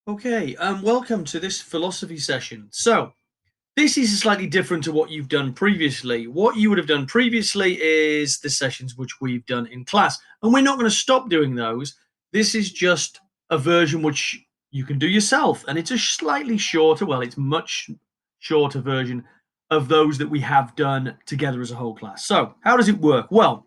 Okay, welcome to this philosophy session. So, this is slightly different to what you've done previously. What you would have done previously is the sessions which we've done in class, and we're not going to stop doing those. This is just a version which you can do yourself, and it's a slightly shorter, well, it's much shorter version of those that we have done together as a whole class. So, how does it work? Well,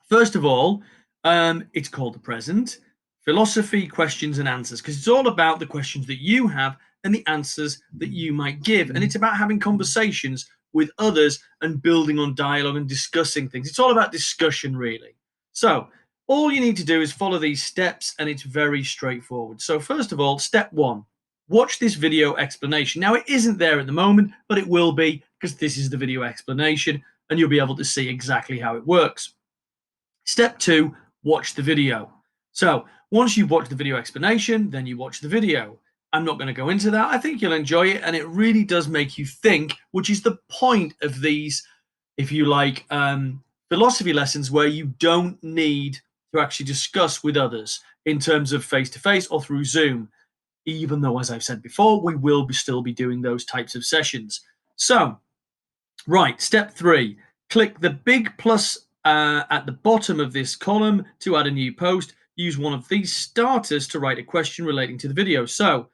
first of all, it's called the present philosophy questions and answers because it's all about the questions that you have and the answers that you might give. And it's about having conversations with others and building on dialogue and discussing things. It's all about discussion, really. So, all you need to do is follow these steps, and it's very straightforward. So, first of all, step one, watch this video explanation. Now, it isn't there at the moment, but it will be because this is the video explanation, and you'll be able to see exactly how it works. Step two, watch the video. So once you've watched the video explanation, then you watch the video. I'm not going to go into that. I think you'll enjoy it, and it really does make you think, which is the point of these, if you like, philosophy lessons where you don't need to actually discuss with others in terms of face-to-face or through Zoom, even though, as I've said before, we will still be doing those types of sessions. So, right, step three, click the big plus at the bottom of this column to add a new post. Use one of these starters to write a question relating to the video. So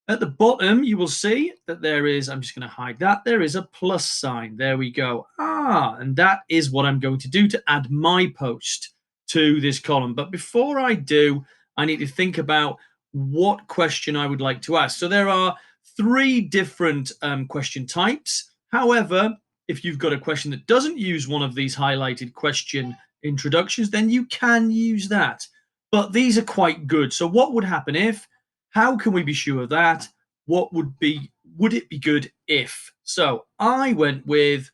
at the bottom, you will see that there is, I'm just going to hide that, there is a plus sign. There we go. And that is what I'm going to do to add my post to this column. But before I do, I need to think about what question I would like to ask. So there are three different question types. However, if you've got a question that doesn't use one of these highlighted question introductions, then you can use that. But these are quite good. So what would happen if? How can we be sure of that? Would it be good if? So I went with,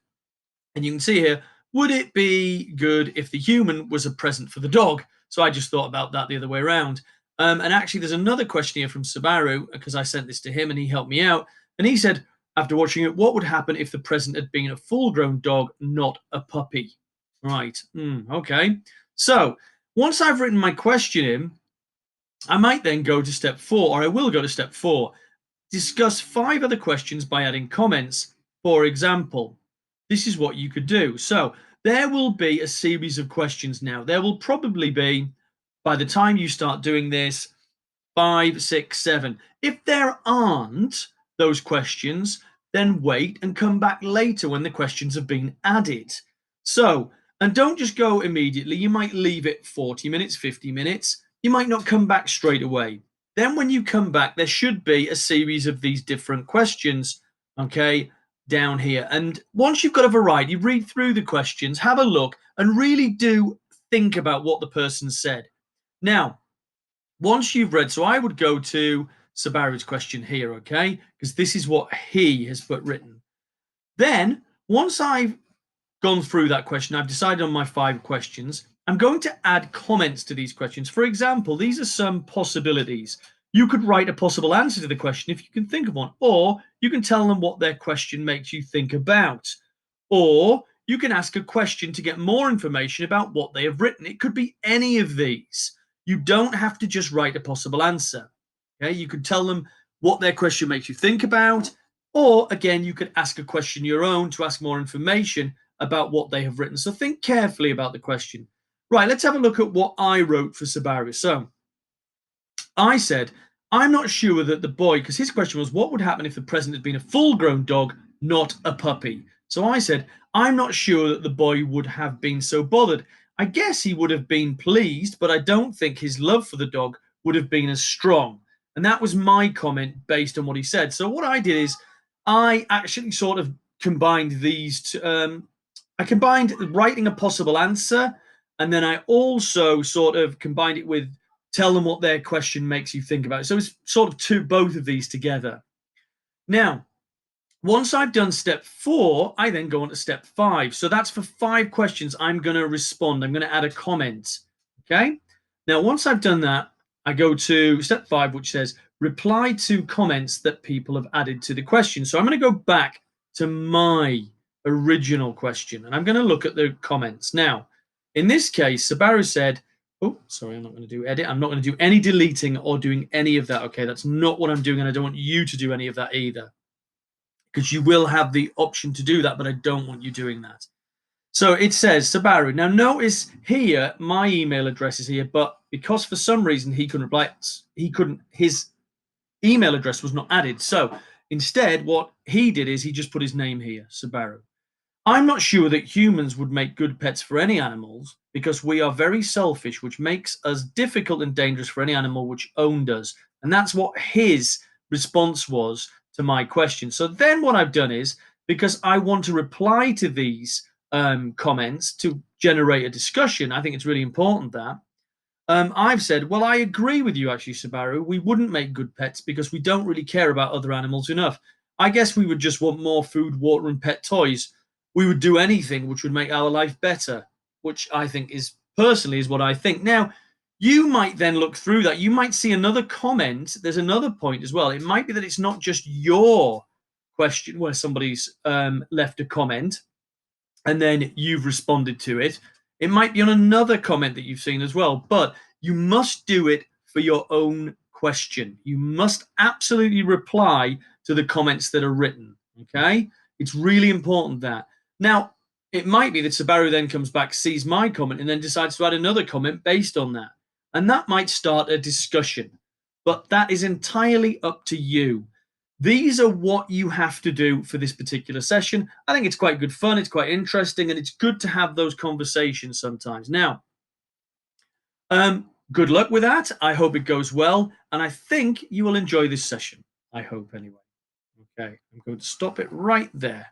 and you can see here, would it be good if the human was a present for the dog? So I just thought about that the other way around. And actually, there's another question here from Sabaru because I sent this to him and he helped me out. And he said, after watching it, what would happen if the present had been a full-grown dog, not a puppy? Right. Okay. So once I've written my question in, I might then go to step four, or I will go to step four. Discuss 5 other questions by adding comments. For example, this is what you could do. So there will be a series of questions now. There will probably be, by the time you start doing this, 5, 6, 7. If there aren't those questions, then wait and come back later when the questions have been added. So, and don't just go immediately. You might leave it 40 minutes, 50 minutes. You might not come back straight away. Then when you come back, there should be a series of these different questions, okay, down here. And once you've got a variety, read through the questions, have a look, and really do think about what the person said. Now, once you've read, so I would go to Sabaru's question here, okay, because this is what he has put written. Then, once I've gone through that question, I've decided on my 5 questions. I'm going to add comments to these questions. For example, these are some possibilities. You could write a possible answer to the question if you can think of one, or you can tell them what their question makes you think about, or you can ask a question to get more information about what they have written. It could be any of these. You don't have to just write a possible answer. Okay, you could tell them what their question makes you think about, or again, you could ask a question your own to ask more information about what they have written. So think carefully about the question. Right, let's have a look at what I wrote for Sabaru. So I said, I'm not sure that the boy, because his question was, what would happen if the present had been a full-grown dog, not a puppy? So I said, I'm not sure that the boy would have been so bothered. I guess he would have been pleased, but I don't think his love for the dog would have been as strong. And that was my comment based on what he said. So what I did is I actually sort of combined these two, I combined writing a possible answer, and then I also sort of combined it with tell them what their question makes you think about. So it's sort of both of these together. Now, once I've done step 4, I then go on to step 5. So that's for 5 questions. I'm going to respond. I'm going to add a comment. Okay. Now, once I've done that, I go to step 5, which says reply to comments that people have added to the question. So I'm going to go back to my original question and I'm going to look at the comments. Now, in this case, Sabaru said, Oh, sorry, I'm not going to do edit. I'm not going to do any deleting or doing any of that. Okay, that's not what I'm doing, and I don't want you to do any of that either, because you will have the option to do that, but I don't want you doing that. So it says Sabaru. Now notice here, my email address is here, but because for some reason he couldn't reply, his email address was not added. So instead, what he did is he just put his name here, Sabaru. I'm not sure that humans would make good pets for any animals because we are very selfish, which makes us difficult and dangerous for any animal which owned us. And that's what his response was to my question. So then what I've done is, because I want to reply to these comments to generate a discussion, I think it's really important that I've said, well, I agree with you, actually, Subaru. We wouldn't make good pets because we don't really care about other animals enough. I guess we would just want more food, water, and pet toys. We would do anything which would make our life better, which I think is personally is what I think. Now, you might then look through that. You might see another comment. There's another point as well. It might be that it's not just your question where somebody's left a comment and then you've responded to it. It might be on another comment that you've seen as well, but you must do it for your own question. You must absolutely reply to the comments that are written. Okay, it's really important that. Now, it might be that Sabaru then comes back, sees my comment, and then decides to add another comment based on that. And that might start a discussion, but that is entirely up to you. These are what you have to do for this particular session. I think it's quite good fun. It's quite interesting, and it's good to have those conversations sometimes. Now, good luck with that. I hope it goes well, and I think you will enjoy this session. I hope, anyway. Okay, I'm going to stop it right there.